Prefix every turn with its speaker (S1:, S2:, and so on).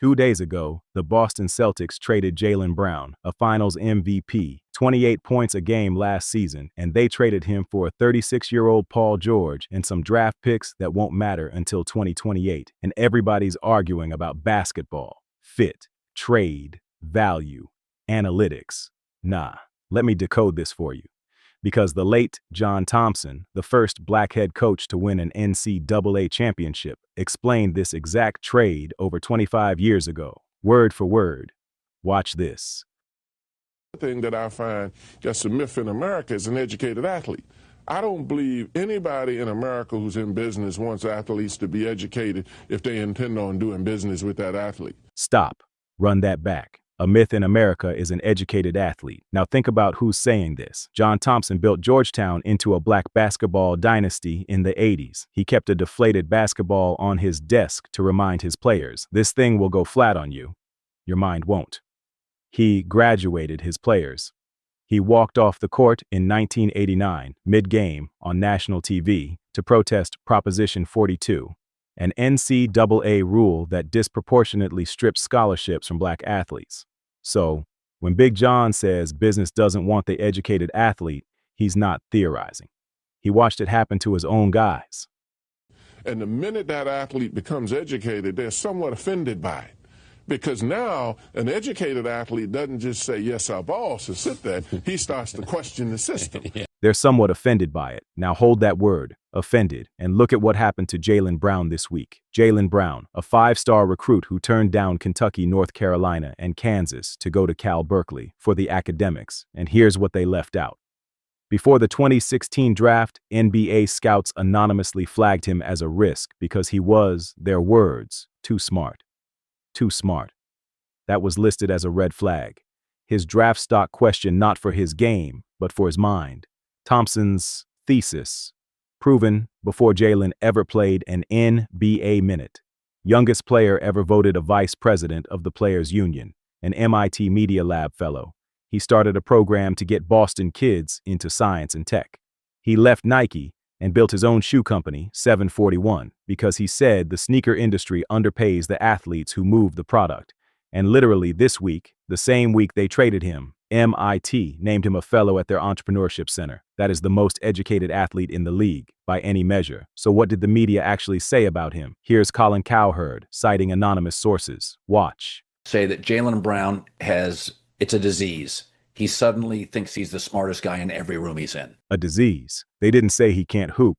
S1: 2 days ago, the Boston Celtics traded Jaylen Brown, a finals MVP, 28 points a game last season, and they traded him for a 36-year-old Paul George and some draft picks that won't matter until 2028. And everybody's arguing about basketball, fit, trade, value, analytics. Nah, let me decode this for you. Because the late John Thompson, the first black head coach to win an NCAA championship, explained this exact trade over 25 years ago, word for word. Watch this.
S2: The thing that I find that's a myth in America is an educated athlete. I don't believe anybody in America who's in business wants athletes to be educated if they intend on doing business with that athlete.
S1: Stop. Run that back. A myth in America is an educated athlete. Now think about who's saying this. John Thompson built Georgetown into a black basketball dynasty in the 80s. He kept a deflated basketball on his desk to remind his players, this thing will go flat on you. Your mind won't. He graduated his players. He walked off the court in 1989, mid-game, on national TV, to protest Proposition 42, an NCAA rule that disproportionately strips scholarships from black athletes. So, when Big John says business doesn't want the educated athlete, he's not theorizing. He watched it happen to his own guys.
S2: And the minute that athlete becomes educated, they're somewhat offended by it. Because now an educated athlete doesn't just say, yes, our boss, and sit there. He starts to question the system.
S1: They're somewhat offended by it. Now hold that word, offended, and look at what happened to Jaylen Brown this week. Jaylen Brown, a 5-star recruit who turned down Kentucky, North Carolina, and Kansas to go to Cal Berkeley for the academics, and here's what they left out. Before the 2016 draft, NBA scouts anonymously flagged him as a risk because he was, their words, too smart. Too smart. That was listed as a red flag. His draft stock questioned not for his game, but for his mind. Thompson's thesis, proven before Jaylen ever played an NBA minute. Youngest player ever voted a vice president of the Players Union, an MIT Media Lab fellow. He started a program to get Boston kids into science and tech. He left Nike and built his own shoe company, 741, because he said the sneaker industry underpays the athletes who move the product. And literally this week, the same week they traded him, MIT named him a fellow at their entrepreneurship center. That is the most educated athlete in the league, by any measure. So what did the media actually say about him? Here's Colin Cowherd, citing anonymous sources. Watch.
S3: Say that Jaylen Brown it's a disease. He suddenly thinks he's the smartest guy in every room he's in.
S1: A disease. They didn't say he can't hoop.